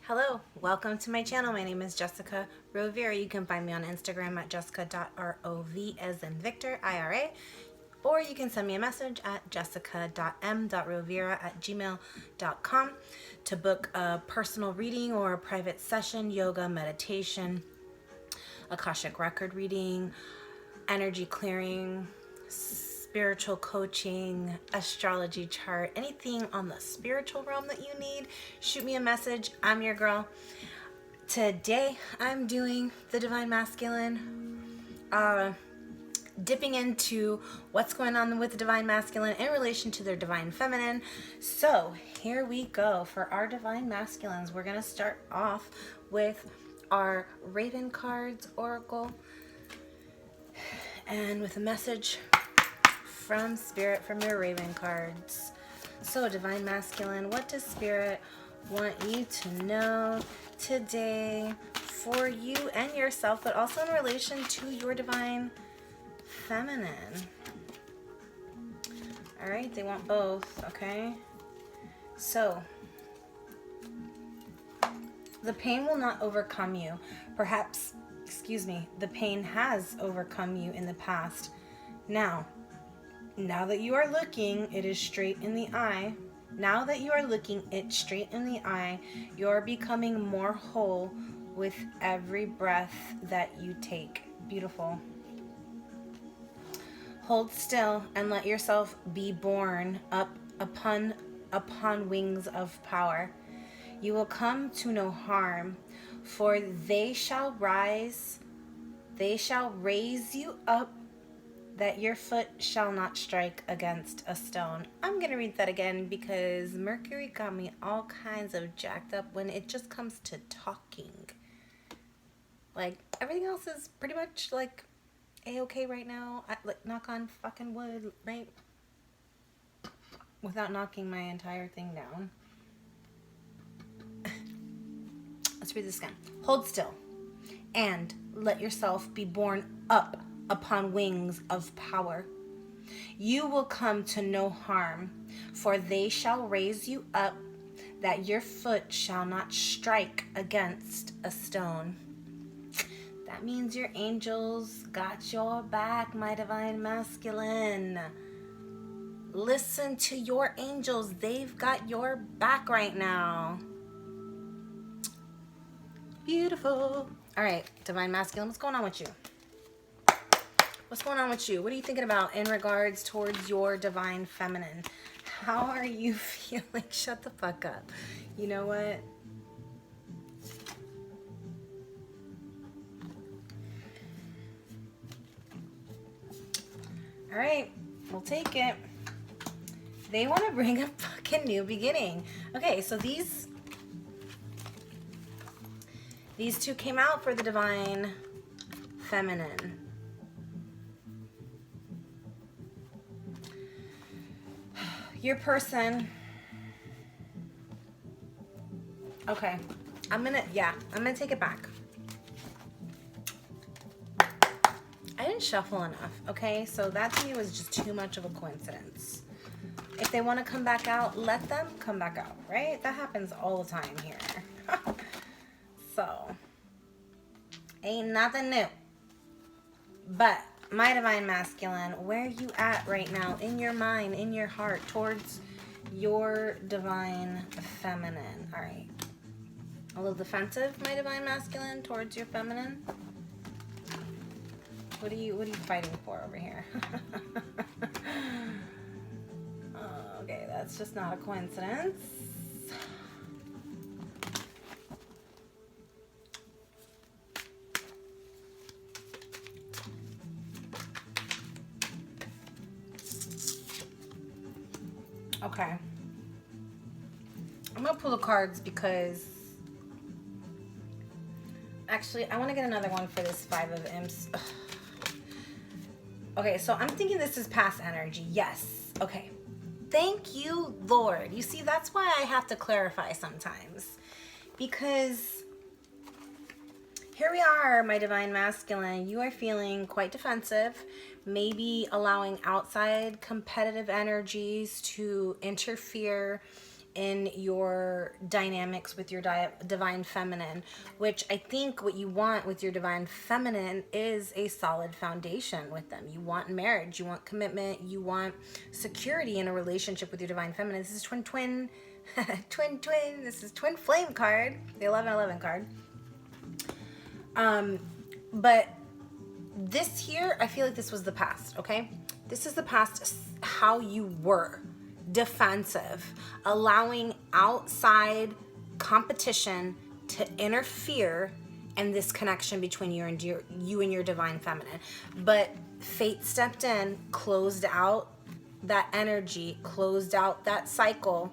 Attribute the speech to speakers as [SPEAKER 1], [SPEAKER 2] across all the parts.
[SPEAKER 1] Hello, welcome to my channel. My name is Jessica Rovira. You can find me on Instagram at jessica.rov as in Victor, IRA, or you can send me a message at jessica.m.rovira@gmail.com to book a personal reading or a private session, yoga, meditation, Akashic record reading, energy clearing, spiritual coaching, astrology chart, anything on the spiritual realm that you need, shoot me a message. I'm your girl. Today I'm doing the Divine Masculine, dipping into what's going on with the Divine Masculine in relation to their Divine Feminine. So here we go. For our Divine Masculines, we're going to start off with our Raven cards Oracle and with a message from Spirit from your Raven cards. So Divine Masculine, what does Spirit want you to know today for you and yourself, but also in relation to your Divine Feminine? All right, they want both, okay? So the pain will not overcome you. Perhaps, the pain has overcome you in the past. Now that you are looking, it is straight in the eye. Now that you are looking it straight in the eye, you're becoming more whole with every breath that you take. Beautiful. Hold still and let yourself be borne up upon wings of power. You will come to no harm, for they shall raise you up, that your foot shall not strike against a stone. I'm going to read that again because Mercury got me all kinds of jacked up when it just comes to talking. Like, everything else is pretty much like A-okay right now. Like, knock on fucking wood, right? Without knocking my entire thing down. Let's read this again. Hold still and let yourself be borne up upon wings of power. You will come to no harm, for they shall raise you up, that your foot shall not strike against a stone. That means your angels got your back, my Divine Masculine. Listen to your angels. They've got your back right now. Beautiful. All right, Divine Masculine, what's going on with you? What's going on with you? What are you thinking about in regards towards your Divine Feminine? How are you feeling? Shut the fuck up. You know what? All right, we'll take it. They want to bring a fucking new beginning. Okay, so these two came out for the Divine Feminine. Your person, okay, I'm gonna take it back. I didn't shuffle enough, okay? So that to me was just too much of a coincidence. If they want to come back out, let them come back out, right? That happens all the time here. So, ain't nothing new. But my Divine Masculine, where are you at right now in your mind, in your heart, towards your Divine Feminine? All right. A little defensive, my Divine Masculine, towards your Feminine? What are you fighting for over here? Okay, that's just not a coincidence. Okay. I'm going to pull the cards because actually I want to get another one for this Five of Imps. Ugh. Okay, so I'm thinking this is past energy. Yes. Okay. Thank you, Lord. You see, that's why I have to clarify sometimes. Because here we are, my Divine Masculine. You are feeling quite defensive, maybe allowing outside competitive energies to interfere in your dynamics with your divine feminine, which I think what you want with your divine feminine is a solid foundation with them. You want marriage, you want commitment, you want security in a relationship with your divine feminine. This is twin. This is twin flame card, the 1111 card. But this here, I feel like this was the past, okay? This is the past, how you were defensive, allowing outside competition to interfere in this connection between you and your divine feminine. But fate stepped in, closed out that energy, closed out that cycle,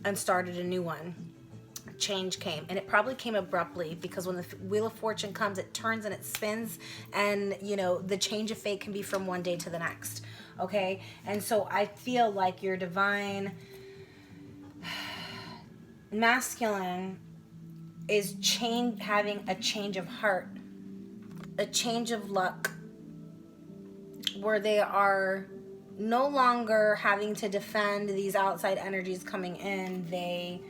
[SPEAKER 1] and started a new one. Change came, and it probably came abruptly, because when the Wheel of Fortune comes, it turns and it spins, and you know, the change of fate can be from one day to the next. Okay, and so I feel like your divine masculine is having a change of heart, a change of luck, where they are no longer having to defend these outside energies coming in. They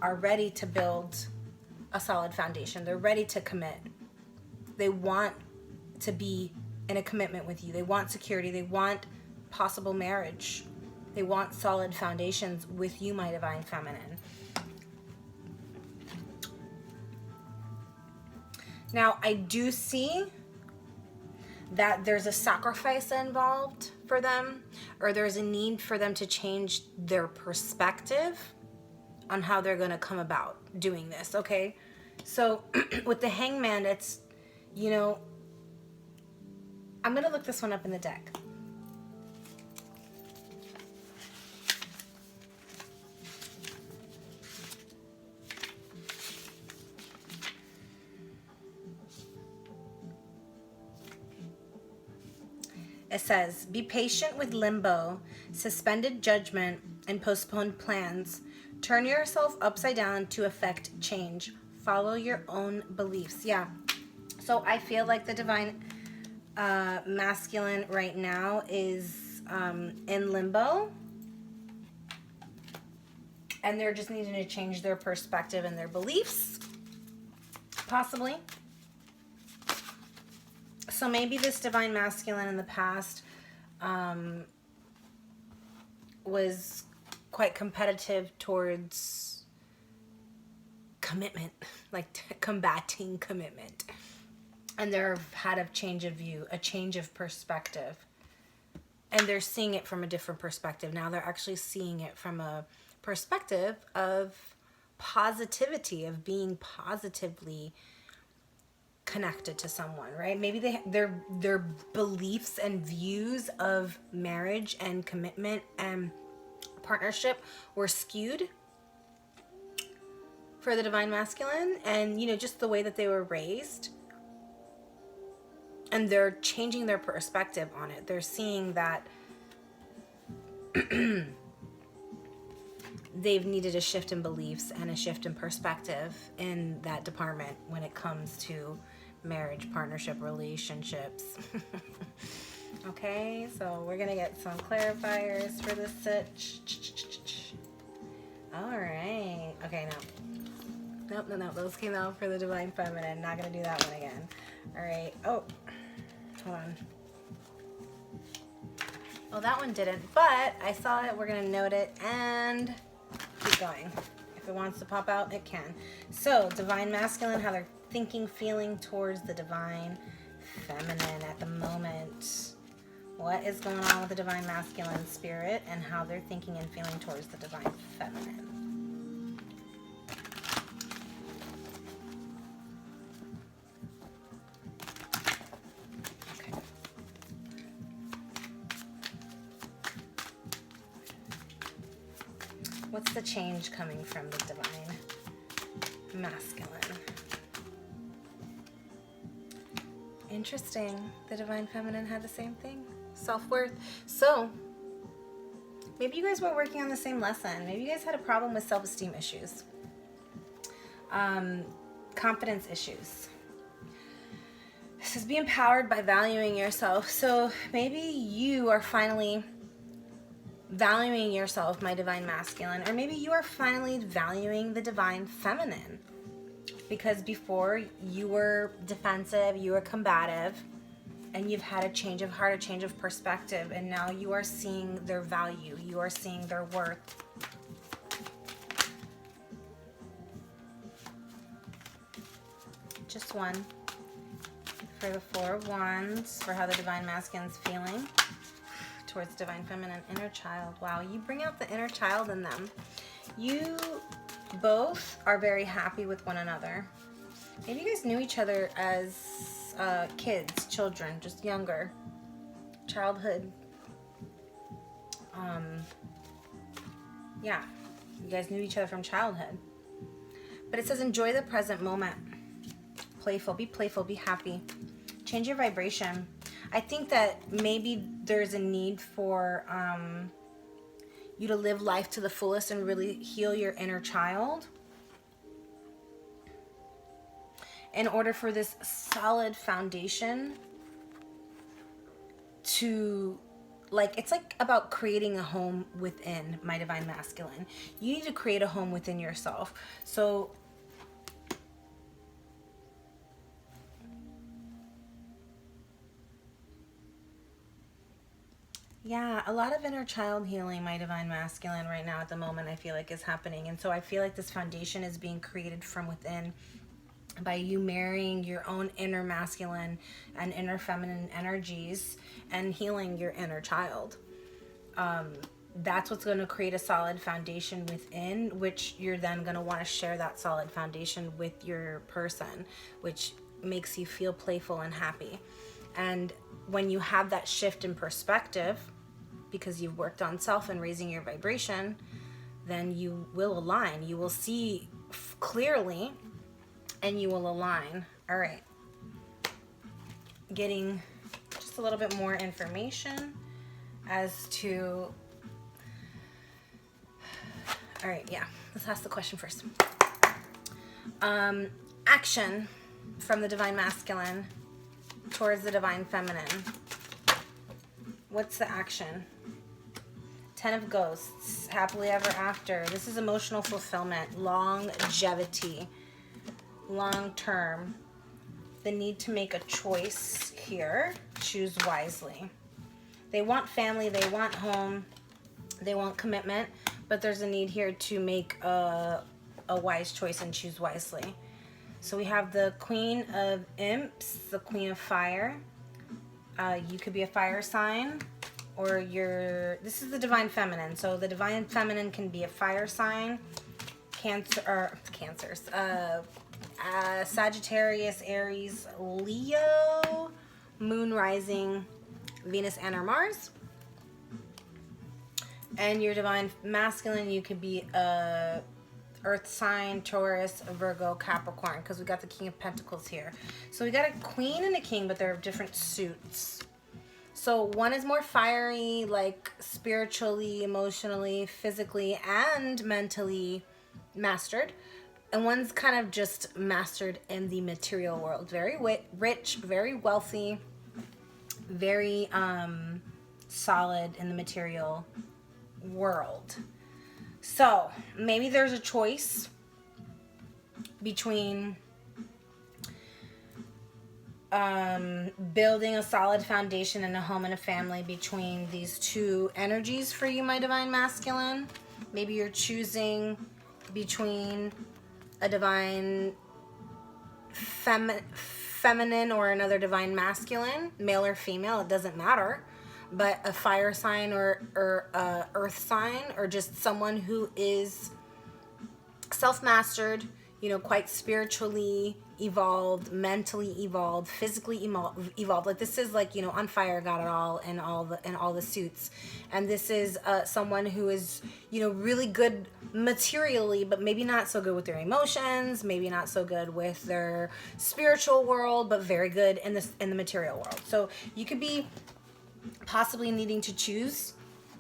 [SPEAKER 1] are ready to build a solid foundation. They're ready to commit. They want to be in a commitment with you. They want security. They want possible marriage. They want solid foundations with you, my divine feminine. Now, I do see that there's a sacrifice involved for them, or there's a need for them to change their perspective on how they're going to come about doing this, okay? So with the Hangman, it's, you know, I'm going to look this one up in the deck. It says, be patient with limbo, suspended judgment, and postponed plans. Turn yourself upside down to affect change. Follow your own beliefs. Yeah. So I feel like the divine masculine right now is in limbo. And they're just needing to change their perspective and their beliefs. Possibly. So maybe this divine masculine in the past was quite competitive towards commitment, like combating commitment. And they've had a change of view, a change of perspective. And they're seeing it from a different perspective. Now they're actually seeing it from a perspective of positivity, of being positively connected to someone, right? Maybe their beliefs and views of marriage and commitment and partnership were skewed for the divine masculine, and you know, just the way that they were raised, and they're changing their perspective on it. They're seeing that they've needed a shift in beliefs and a shift in perspective in that department when it comes to marriage, partnership, relationships. Okay, so we're gonna get some clarifiers for this sit. All right. Okay, no. Nope. Those came out for the divine feminine. Not gonna do that one again. All right. Oh, hold on. Oh, that one didn't, but I saw it. We're gonna note it and keep going. If it wants to pop out, it can. So, divine masculine, how they're thinking, feeling towards the divine feminine at the moment. What is going on with the divine masculine spirit and how they're thinking and feeling towards the divine feminine. Okay. What's the change coming from the divine masculine? Interesting. The divine feminine had the same thing. Self-worth. So maybe you guys were working on the same lesson. Maybe you guys had a problem with self-esteem issues, confidence issues. This is be empowered by valuing yourself. So maybe you are finally valuing yourself, my divine masculine, or maybe you are finally valuing the divine feminine. Because before you were defensive, you were combative, and you've had a change of heart, a change of perspective, and now you are seeing their value, you are seeing their worth. Just one for the Four of Wands, for how the divine masculine's feeling towards divine feminine. Inner child. Wow, you bring out the inner child in them. You both are very happy with one another. Maybe you guys knew each other as kids, children, just younger, childhood. Yeah, you guys knew each other from childhood. But it says enjoy the present moment. Playful, be happy. Change your vibration. I think that maybe there's a need for you to live life to the fullest and really heal your inner child in order for this solid foundation to, like, it's like about creating a home within, my divine masculine. You need to create a home within yourself. So yeah, a lot of inner child healing, my divine masculine, right now at the moment, I feel like is happening. And so I feel like this foundation is being created from within by you marrying your own inner masculine and inner feminine energies and healing your inner child. That's what's going to create a solid foundation within, which you're then going to want to share that solid foundation with your person, which makes you feel playful and happy. And when you have that shift in perspective, because you've worked on self and raising your vibration, then you will align. You will see clearly and you will align. All right. Getting just a little bit more information as to... All right, yeah. Let's ask the question first. Action from the divine masculine towards the divine feminine. What's the action? Ten of Ghosts, happily ever after. This is emotional fulfillment, longevity, long term. The need to make a choice here. Choose wisely. They want family, they want home, they want commitment, but there's a need here to make a wise choice and choose wisely. So we have the Queen of Imps, the Queen of Fire. You could be a fire sign, or this is the divine feminine. So the divine feminine can be a fire sign, Cancers, Sagittarius, Aries, Leo, Moon, Rising, Venus, and or Mars. And your divine masculine, you could be a Earth sign, Taurus, Virgo, Capricorn, because we got the King of Pentacles here. So we got a queen and a king, but they're different suits. So one is more fiery, like spiritually, emotionally, physically, and mentally mastered. And one's kind of just mastered in the material world. Very rich, very wealthy, very solid in the material world. So maybe there's a choice between building a solid foundation and a home and a family between these two energies for you, my divine masculine. Maybe you're choosing between a divine feminine or another divine masculine, male or female, it doesn't matter. But a fire sign or a earth sign, or just someone who is self-mastered, you know, quite spiritually evolved, mentally evolved, physically evolved. Like this is like, you know, on fire, got it all, and all the suits. And this is someone who is, you know, really good materially, but maybe not so good with their emotions, maybe not so good with their spiritual world, but very good in the material world. So you could be possibly needing to choose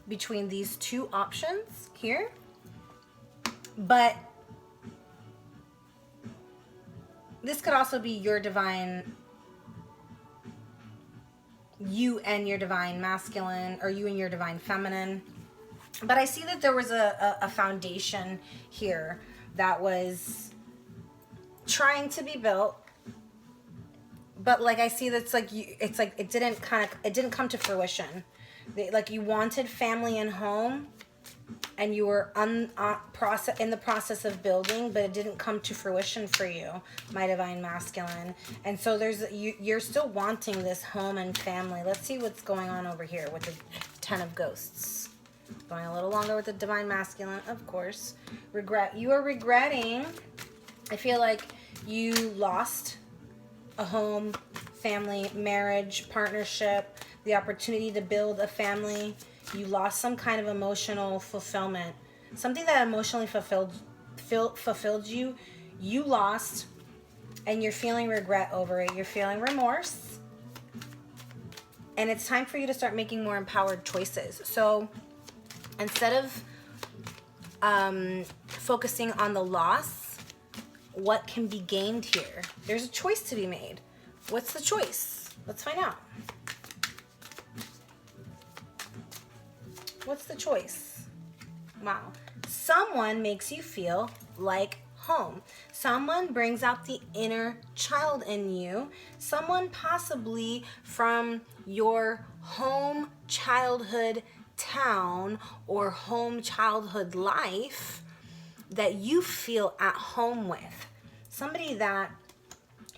[SPEAKER 1] between these two options here, but this could also be your divine, you and your divine masculine, or you and your divine feminine. But I see that there was a foundation here that was trying to be built. But like I see that's like it's like it didn't come to fruition. Like you wanted family and home, and you were in the process of building, but it didn't come to fruition for you, my divine masculine. And so you're still wanting this home and family. Let's see what's going on over here with the 10 of Ghosts. Going a little longer with the divine masculine, of course. Regret. You are regretting. I feel like you lost a home, family, marriage, partnership, the opportunity to build a family. You lost some kind of emotional fulfillment. Something that emotionally fulfilled you, you lost, and you're feeling regret over it. You're feeling remorse. And it's time for you to start making more empowered choices. So instead of focusing on the loss, what can be gained here? There's a choice to be made. What's the choice? Let's find out. What's the choice? Wow. Someone makes you feel like home. Someone brings out the inner child in you. Someone possibly from your home childhood town or home childhood life that you feel at home with. Somebody that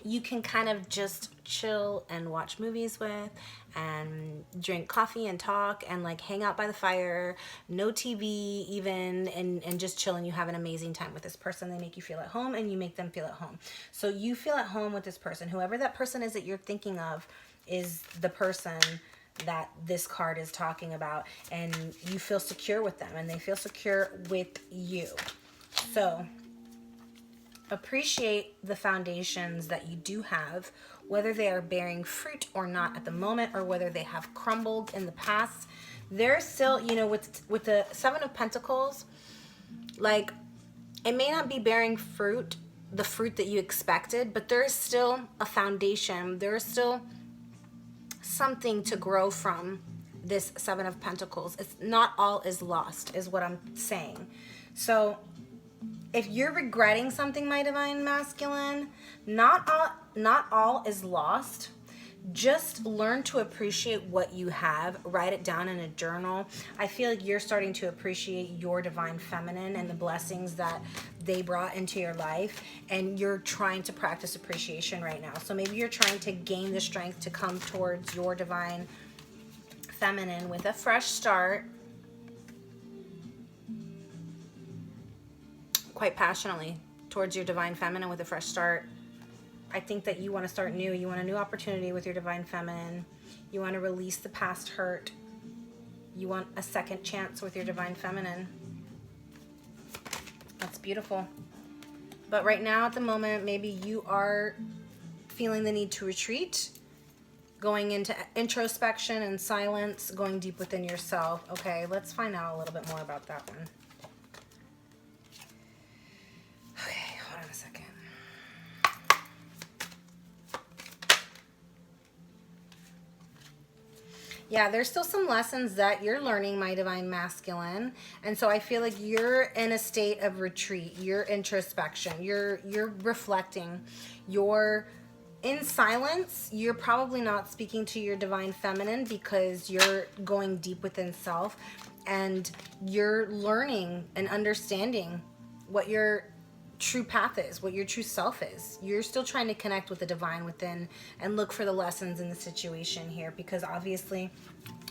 [SPEAKER 1] you can kind of just chill and watch movies with and drink coffee and talk and like hang out by the fire, no TV even, and just chill, and you have an amazing time with this person. They make you feel at home and you make them feel at home. So you feel at home with this person. Whoever that person is that you're thinking of is the person that this card is talking about, and you feel secure with them and they feel secure with you. So appreciate the foundations that you do have, whether they are bearing fruit or not at the moment, or whether they have crumbled in the past. There's still, you know, with the 7 of Pentacles, like it may not be bearing fruit, the fruit that you expected, but there's still a foundation. There's still something to grow from this 7 of Pentacles. It's not all is lost, is what I'm saying. So if you're regretting something, my divine masculine, not all is lost. Just learn to appreciate what you have. Write it down in a journal. I feel like you're starting to appreciate your divine feminine and the blessings that they brought into your life, and you're trying to practice appreciation right now. So maybe you're trying to gain the strength to come towards your divine feminine with a fresh start, quite passionately towards your divine feminine with a fresh start. I think that you want to start new. You want a new opportunity with your divine feminine. You want to release the past hurt. You want a second chance with your divine feminine. That's beautiful. But right now at the moment, maybe you are feeling the need to retreat, going into introspection and silence, going deep within yourself. Okay, let's find out a little bit more about that one. Okay, hold on a second. Yeah, there's still some lessons that you're learning, my divine masculine. And so I feel like you're in a state of retreat. You're introspection. You're reflecting. You're in silence. You're probably not speaking to your divine feminine because you're going deep within self, and you're learning and understanding what your true path is, what your true self is. You're still trying to connect with the divine within and look for the lessons in the situation here, because obviously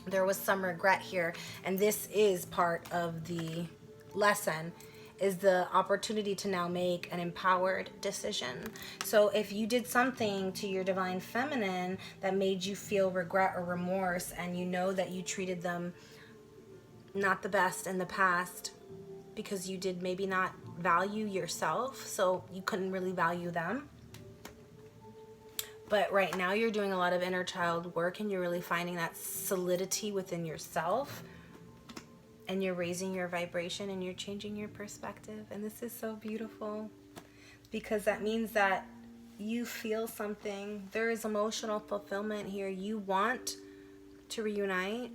[SPEAKER 1] there was some regret here, and this is part of the lesson, is the opportunity to now make an empowered decision. So if you did something to your divine feminine that made you feel regret or remorse, and you know that you treated them not the best in the past because you did maybe not value yourself, so you couldn't really value them. But right now you're doing a lot of inner child work, and you're really finding that solidity within yourself, and you're raising your vibration, and you're changing your perspective. And this is so beautiful, because that means that you feel something. There is emotional fulfillment here. You want to reunite.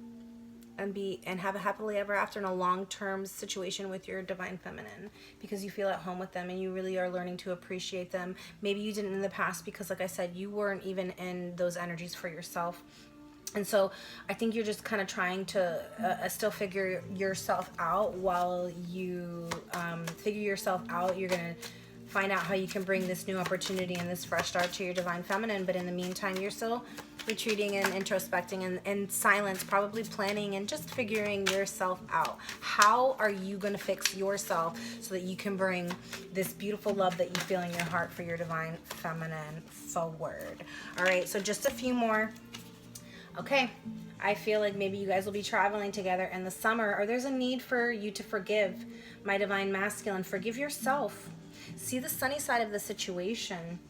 [SPEAKER 1] and have a happily ever after in a long-term situation with your divine feminine, because you feel at home with them and you really are learning to appreciate them. Maybe you didn't in the past because, like I said, you weren't even in those energies for yourself. And so I think you're just kind of trying to still figure yourself out. While you figure yourself out, you're going to find out how you can bring this new opportunity and this fresh start to your divine feminine. But in the meantime, you're still retreating and introspecting and in silence, probably planning and just figuring yourself out. How are you going to fix yourself so that you can bring this beautiful love that you feel in your heart for your divine feminine forward? All right, so just a few more. Okay, I feel like maybe you guys will be traveling together in the summer, or there's a need for you to forgive, my divine masculine. Forgive yourself. See the sunny side of the situation.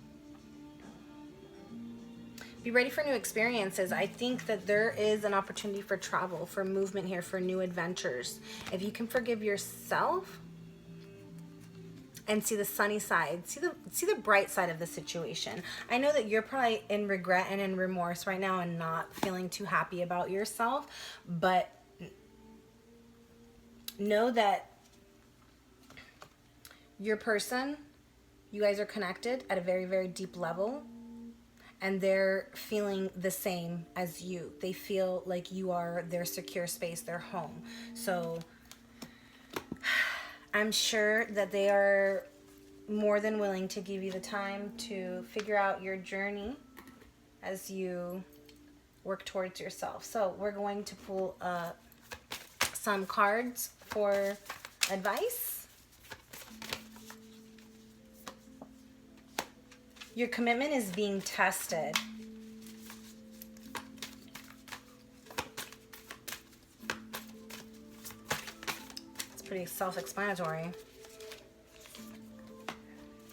[SPEAKER 1] Be ready for new experiences. I think that there is an opportunity for travel, for movement here, for new adventures. If you can forgive yourself and see the sunny side, see the bright side of the situation. I know that you're probably in regret and in remorse right now and not feeling too happy about yourself, but know that your person, you guys are connected at a very, very deep level, and they're feeling the same as you. They feel like you are their secure space, their home. So I'm sure that they are more than willing to give you the time to figure out your journey as you work towards yourself. So we're going to pull some cards for advice. Your commitment is being tested. It's pretty self-explanatory.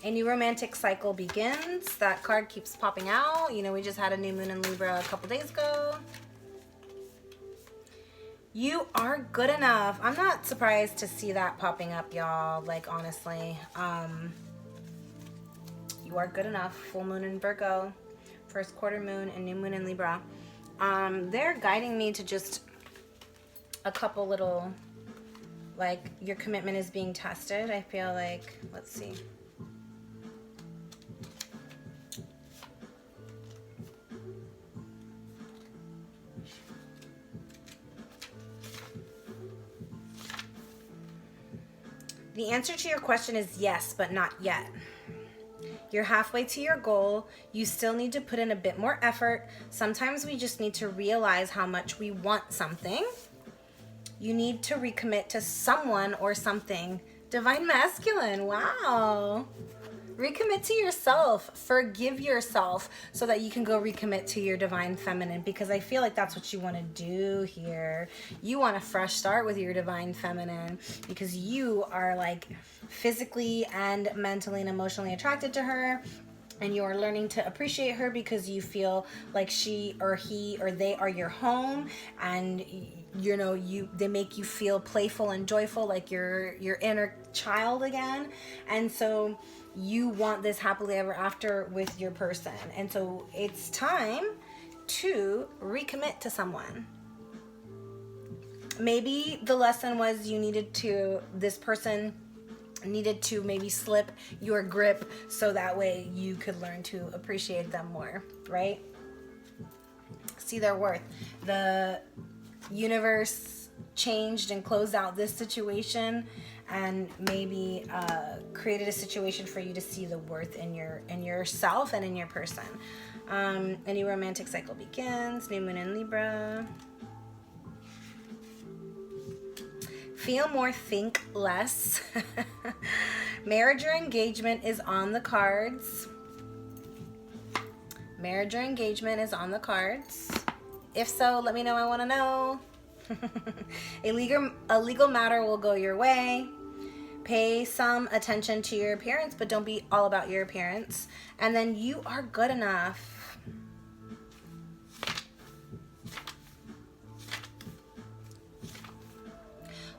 [SPEAKER 1] A new romantic cycle begins. That card keeps popping out. You know, we just had a new moon in Libra a couple days ago. You are good enough. I'm not surprised to see that popping up, y'all. Like, honestly. You are good enough. Full moon in Virgo, first quarter moon, and new moon in Libra. They're guiding me to just a couple little, like, your commitment is being tested. I feel like, let's see. The answer to your question is yes, but not yet. You're halfway to your goal. You still need to put in a bit more effort. Sometimes we just need to realize how much we want something. You need to recommit to someone or something. Divine masculine, wow. Recommit to yourself. Forgive yourself so that you can go recommit to your divine feminine, because I feel like that's what you want to do here. You want a fresh start with your divine feminine because you are like physically and mentally and emotionally attracted to her, and you are learning to appreciate her because you feel like she or he or they are your home, and you know, they make you feel playful and joyful, like your inner child again. And so you want this happily ever after with your person. And so it's time to recommit to someone. Maybe the lesson was this person needed to maybe slip your grip so that way you could learn to appreciate them more, right? See their worth. The universe changed and closed out this situation and maybe created a situation for you to see the worth in yourself and in your person. A new romantic cycle begins. New moon in Libra. Feel more, think less. Marriage or engagement is on the cards. Marriage or engagement is on the cards. If so, let me know. I want to know. A legal matter will go your way. Pay some attention to your appearance, but don't be all about your appearance. And then you are good enough.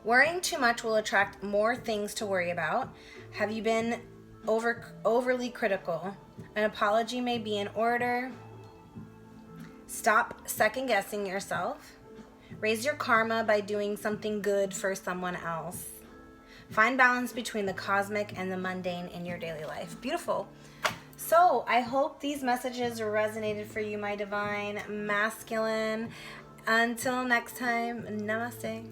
[SPEAKER 1] Worrying too much will attract more things to worry about. Have you been overly critical? An apology may be in order. Stop second-guessing yourself. Raise your karma by doing something good for someone else. Find balance between the cosmic and the mundane in your daily life. Beautiful. So I hope these messages resonated for you, my divine masculine. Until next time, namaste.